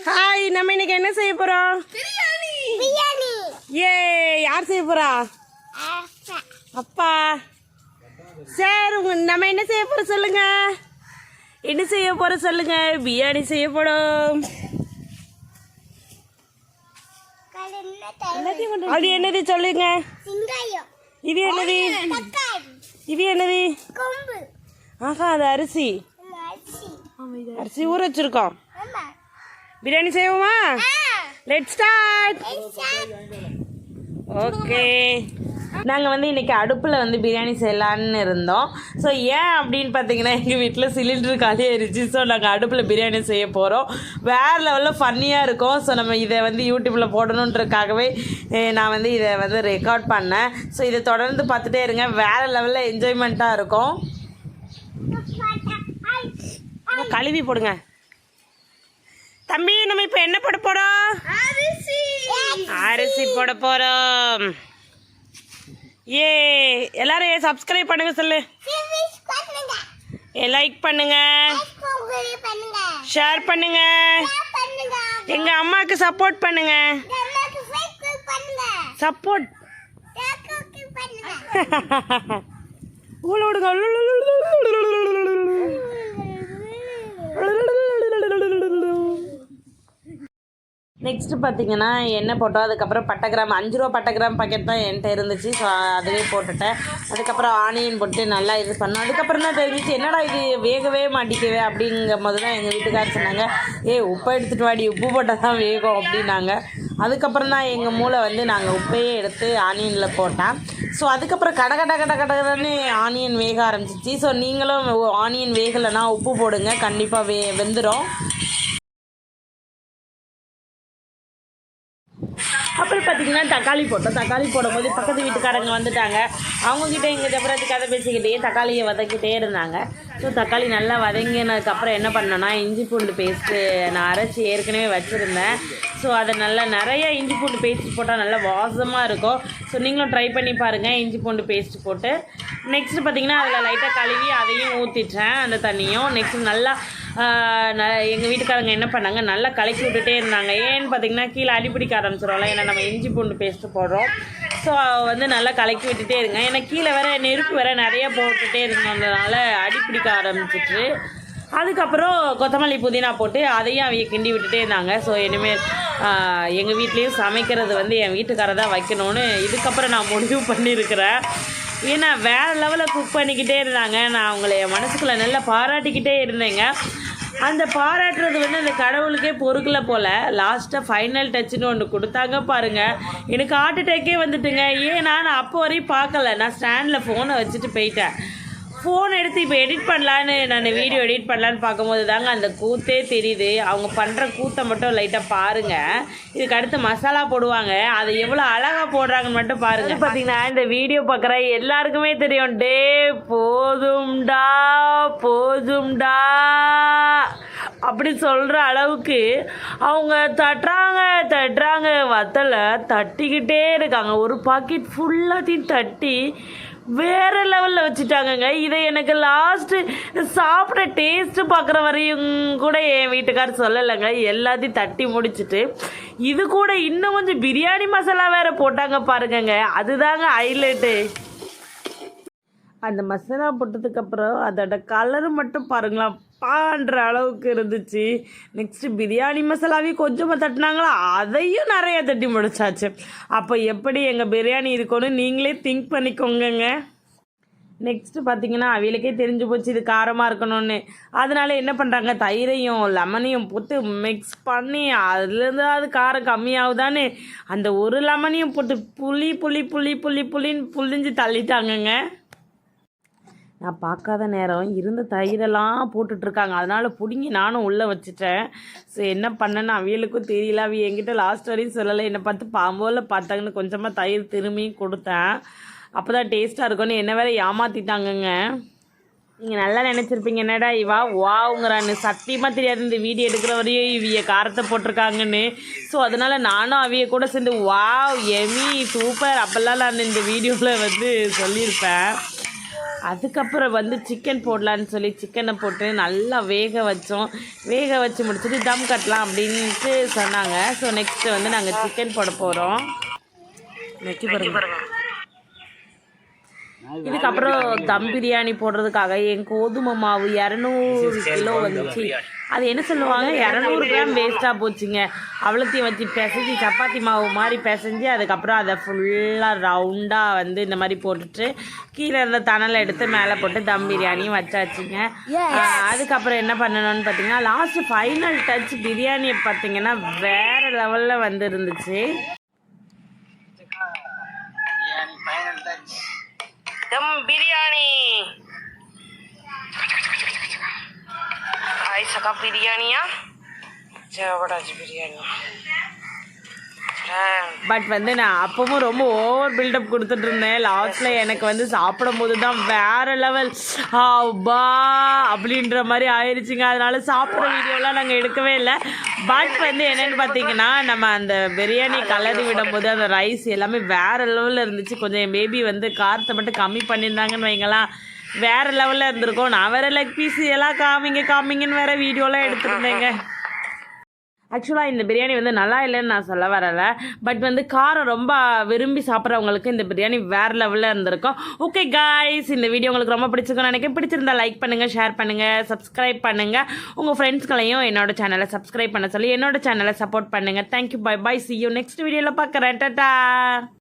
Hi, நம்ம இன்னைக்கு என்ன செய்ய போறோம்? பிரியாணி. ஏ, யார் செய்ய போறா? அப்பா. சரி, நம்ம என்ன செய்ய போறோம் சொல்லுங்க. என்ன செய்ய போறோம் சொல்லுங்க. பிரியாணி செய்ய போறோம். அது என்னது சொல்லுங்க. இது என்னது? இது என்னது? ஆஹா, அது அரிசி. அரிசி ஊற வச்சிருக்கோம். பிரியாணி செய்வோமா? Let's start. ஓகே, நாங்கள் வந்து இன்றைக்கி அடுப்பில் பிரியாணி செய்யலான்னு இருந்தோம். ஸோ ஏன் அப்படின்னு பார்த்தீங்கன்னா, எங்கள் வீட்டில் சிலிண்டர் காலியாயிருச்சு. ஸோ நாங்கள் அடுப்பில் பிரியாணி செய்ய போகிறோம். வேறு லெவலில் ஃபன்னியாக இருக்கும். ஸோ நம்ம இதை யூடியூப்பில் போடணுன்றதுக்காகவே நான் இதை ரெக்கார்ட் பண்ணேன். ஸோ இதை தொடர்ந்து பார்த்துட்டே இருங்க. வேறு லெவலில் என்ஜாய்மெண்ட்டாக இருக்கும். கழுவி போடுங்க தம்பி. நம்ம இப்போ என்ன போட போகிறோம்? அரிசி போட போகிறோம். ஏ, எல்லாரும் சப்ஸ்கிரைப் பண்ணுங்க சொல்லு. லைக் பண்ணுங்க, ஷேர் பண்ணுங்க, எங்க அம்மாவுக்கு சப்போர்ட் பண்ணுங்க. சப்போர்ட் நெக்ஸ்ட்டு பார்த்தீங்கன்னா எண்ணெய் போட்டோம். அதுக்கப்புறம் பட்டைக்கிராம் 5 ரூபா பட்டைக்கிராம் பாக்கெட் தான் என்கிட்ட இருந்துச்சு. ஸோ அதுவே போட்டுட்டேன். அதுக்கப்புறம் ஆனியன் போட்டு நல்லா இது பண்ணோம். அதுக்கப்புறம் தான் தெரிஞ்சிச்சு, என்னடா இது வேகவே மாட்டிக்கவே அப்படிங்கும் போது தான் எங்கள் வீட்டுக்காரர் சொன்னாங்க, உப்பை எடுத்துகிட்டு வாடி, உப்பு போட்டால் தான் வேகும் அப்படின்னாங்க. அதுக்கப்புறம் தான் எங்கள் மூளை நாங்கள் உப்பையே எடுத்து ஆனியனில் போட்டேன். ஸோ அதுக்கப்புறம் கடன்னு ஆனியன் வேக ஆரம்பிச்சிச்சு. ஸோ நீங்களும் ஆனியன் வேகலைன்னா உப்பு போடுங்க, கண்டிப்பாக வெந்துடும். அப்புறம் பார்த்தீங்கன்னா தக்காளி போட்டோம். தக்காளி போடும்போது பக்கத்து வீட்டுக்காரங்க வந்துட்டாங்க. அவங்கக்கிட்ட எங்கள் ஜபராத்தி கதை பேசிக்கிட்டே தக்காளியை வதக்கிட்டே இருந்தாங்க. ஸோ தக்காளி நல்லா வதங்கினதுக்கப்புறம் என்ன பண்ணேன்னா, இஞ்சி பூண்டு பேஸ்ட்டு நான் அரைச்சி ஏற்கனவே வச்சுருந்தேன். ஸோ அதை நல்லா நிறைய இஞ்சி பூண்டு பேஸ்ட் போட்டால் நல்லா வாசமாக இருக்கும். ஸோ நீங்களும் ட்ரை பண்ணி பாருங்கள் இஞ்சி பூண்டு பேஸ்ட்டு போட்டு. நெக்ஸ்ட்டு பார்த்திங்கன்னா அதில் லைட்டாக கழுவி அதையும் ஊற்றிட்டேன், அந்த தண்ணியும். நெக்ஸ்ட்டு நல்லா எங்கள் வீட்டுக்காரங்க என்ன பண்ணாங்க, நல்லா கலக்கி விட்டுட்டே இருந்தாங்க. ஏன்னு பார்த்தீங்கன்னா கீழே அடிப்பிடிக்க ஆரம்பிச்சிடும்ல, ஏன்னா நம்ம இஞ்சி பூண்டு பேஸ்ட்டு போடுறோம். ஸோ நல்லா கலக்கி விட்டுட்டே இருங்க. ஏன்னா கீழே நெருப்பு நிறைய போட்டுகிட்டே இருந்ததுனால அடிப்பிடிக்க ஆரம்பிச்சிட்டு. அதுக்கப்புறம் கொத்தமல்லி புதினா போட்டு அதையும் அவங்க கிண்டி விட்டுட்டே இருந்தாங்க. ஸோ இனிமேல் எங்கள் வீட்லேயும் சமைக்கிறது என் வீட்டுக்காரர் தான் வைக்கணும்னு இதுக்கப்புறம் நான் முடிவு பண்ணியிருக்கிறேன். ஏன்னா வேறு லெவலில் குக் பண்ணிக்கிட்டே இருந்தாங்க. நான் அவங்கள என் மனசுக்குள்ளே நல்லா பாராட்டிக்கிட்டே இருந்தேங்க. அந்த பாராட்டுறது அந்த கடவுளுக்கே பொறுக்கல போல். லாஸ்ட்டாக ஃபைனல் டச்சுன்னு ஒன்று கொடுத்தாங்க பாருங்கள். எனக்கு ஹார்ட் அட்டாக்கே வந்துட்டுங்க. ஏன்னா நான் அப்போ வரையும் பார்க்கல. நான் ஸ்டாண்டில் ஃபோனை வச்சுட்டு போயிட்டேன். ஃபோன் எடுத்து இப்போ எடிட் பண்ணலான்னு நான் வீடியோ எடிட் பண்ணலான்னு பார்க்கும்போது தாங்க அந்த கூத்தே தெரியுது. அவங்க பண்ணுற கூத்தை மட்டும் லைட்டாக பாருங்கள். இதுக்கு அடுத்து மசாலா போடுவாங்க, அதை எவ்வளோ அழகாக போடுறாங்கன்னு மட்டும் பாருங்கள். பார்த்தீங்கன்னா இந்த வீடியோ பார்க்குற எல்லாருக்குமே தெரியும், டே போதும்டா போதும்டா அப்படி சொல்கிற அளவுக்கு அவங்க தட்டுறாங்க வத்தலை தட்டிக்கிட்டே இருக்காங்க. ஒரு பாக்கெட் ஃபுல்லாத்தையும் தட்டி வேறு லெவலில் வச்சுட்டாங்கங்க. இதை எனக்கு லாஸ்ட்டு சாப்பிட டேஸ்ட்டு பார்க்குற வரையும் கூட என் வீட்டுக்காரர் சொல்லலைங்க. எல்லாத்தையும் தட்டி முடிச்சுட்டு இது கூட இன்னும் கொஞ்சம் பிரியாணி மசாலா வேறு போட்டாங்க பாருங்கங்க. அதுதாங்க ஹைலைட்டு. அந்த மசாலா போட்டதுக்கப்புறம் அதோட கலரு மட்டும் பாருங்களா, பான்ற அளவுக்கு இருந்துச்சு. நெக்ஸ்ட்டு பிரியாணி மசாலாவையும் கொஞ்சமாக தட்டினாங்களா, அதையும் நிறையா தட்டி முடிச்சாச்சு. அப்போ எப்படி எங்கள் பிரியாணி இருக்கும்னு நீங்களே திங்க் பண்ணிக்கோங்க. நெக்ஸ்ட்டு பார்த்தீங்கன்னா அவளுக்கே தெரிஞ்சு போச்சு இது காரமாக இருக்கணும்னு. அதனால என்ன பண்ணுறாங்க, தயிரையும் லெமனையும் போட்டு மிக்ஸ் பண்ணி அதுலேருந்து அது காரம் கம்மியாகுதான்னு அந்த ஒரு லெமனையும் போட்டு புளின்னு புளிஞ்சு தள்ளிட்டாங்கங்க. நான் பார்க்காத நேரம் இருந்த தயிரெல்லாம் போட்டுட்ருக்காங்க. அதனால் பிடுங்கி நானும் உள்ளே வச்சுட்டேன். ஸோ என்ன பண்ணேன்னு அவியலுக்கும் தெரியல. என்கிட்ட லாஸ்ட் வரையும் சொல்லலை. என்னை பார்த்து பாம்போல பார்த்தாங்கன்னு கொஞ்சமாக தயிர் திரும்பியும் கொடுத்தேன். அப்போ தான் டேஸ்ட்டாக இருக்கும்னு என்ன வேறு ஏமாற்றிட்டாங்கங்க. நீங்கள் நல்லா நினச்சிருப்பீங்க, என்னடா இவா வாவுங்கிறான்னு. சத்தியமாக தெரியாது இந்த வீடியோ எடுக்கிற வரையும் இவிய காரத்தை போட்டிருக்காங்கன்னு. ஸோ அதனால் நானும் அவிய கூட சேர்ந்து வாவ் எமி சூப்பர் அப்போல்லாம் நான் இந்த வீடியோவில் சொல்லியிருப்பேன். அதுக்கப்புறம் வந்து சிக்கன் போடலான்னு சொல்லி சிக்கனை போட்டு நல்லா வேக வச்சோம். வேக வச்சு முடிச்சுட்டு தம் கட்டலாம் அப்படின்ட்டு சொன்னாங்க. ஸோ நெக்ஸ்ட்டு வந்து நாங்கள் சிக்கன் போட போகிறோம். நெக்கி பாருங்க. இதுக்கப்புறம் தம் பிரியாணி போடுறதுக்காக என் கோதுமை மாவு 200 கிலோ வந்துச்சு. அது என்ன சொல்லுவாங்க, 200 கிராம் வேஸ்ட்டாக போச்சுங்க. அவ்வளோத்தையும் வச்சு பிசைஞ்சி சப்பாத்தி மாவு மாதிரி பிசைஞ்சு அதுக்கப்புறம் அதை ஃபுல்லாக ரவுண்டாக வந்து இந்த மாதிரி போட்டுட்டு கீழே இருந்த தணலை எடுத்து மேலே போட்டு தம் பிரியாணியும் வச்சாச்சுங்க. அதுக்கப்புறம் என்ன பண்ணணும்னு பார்த்தீங்கன்னா லாஸ்ட்டு ஃபைனல் டச் பிரியாணியை பார்த்தீங்கன்னா வேறு லெவலில் வந்து இருந்துச்சு. दम बिरयानी आई सका बिरयानिया जबरदस्त बिरयानी. பட் வந்து நான் அப்பவும் ரொம்ப ஓவர் பில்டப் கொடுத்துட்டு இருந்தேன். லாஸ்ட்டில் எனக்கு வந்து சாப்பிடும் போது தான் வேறு லெவல் பா அப்படின்ற மாதிரி ஆயிடுச்சுங்க. அதனால சாப்பிட்ற வீடியோலாம் நாங்கள் எடுக்கவே இல்லை. பட் வந்து என்னென்னு பார்த்தீங்கன்னா நம்ம அந்த பிரியாணி கலரி விடும்போது அந்த ரைஸ் எல்லாமே வேறு லெவலில் இருந்துச்சு. கொஞ்சம் என் பேபி வந்து காரத்தை மட்டும் கம்மி பண்ணியிருந்தாங்கன்னு வைங்களாம், வேறு லெவலில் இருந்திருக்கும். நான் வேறு லெக் பீஸ் எல்லாம் காமிங்கன்னு வேறு வீடியோலாம் எடுத்துருந்தேங்க. ஆக்சுவலாக இந்த பிரியாணி வந்து நல்லா இல்லைன்னு நான் சொல்ல வரலை. பட் வந்து காரம் ரொம்ப விரும்பி சாப்பிட்றவங்களுக்கு இந்த பிரியாணி வேறு லெவலில் இருந்திருக்கும். ஓகே காய்ஸ், இந்த வீடியோ உங்களுக்கு ரொம்ப பிடிச்சிருக்குன்னு நினைக்கிறேன். பிடிச்சிருந்தா லைக் பண்ணுங்கள், ஷேர் பண்ணுங்கள், சப்ஸ்கிரைப் பண்ணுங்கள். உங்கள் ஃப்ரெண்ட்ஸ்களையும் என்னோட சேனலை சப்ஸ்கிரைப் பண்ண சொல்லி என்னோட சேனலை சப்போர்ட் பண்ணுங்கள். Thank you, bye bye, see you next வீடியோவில் பார்க்குறேன். டாடா.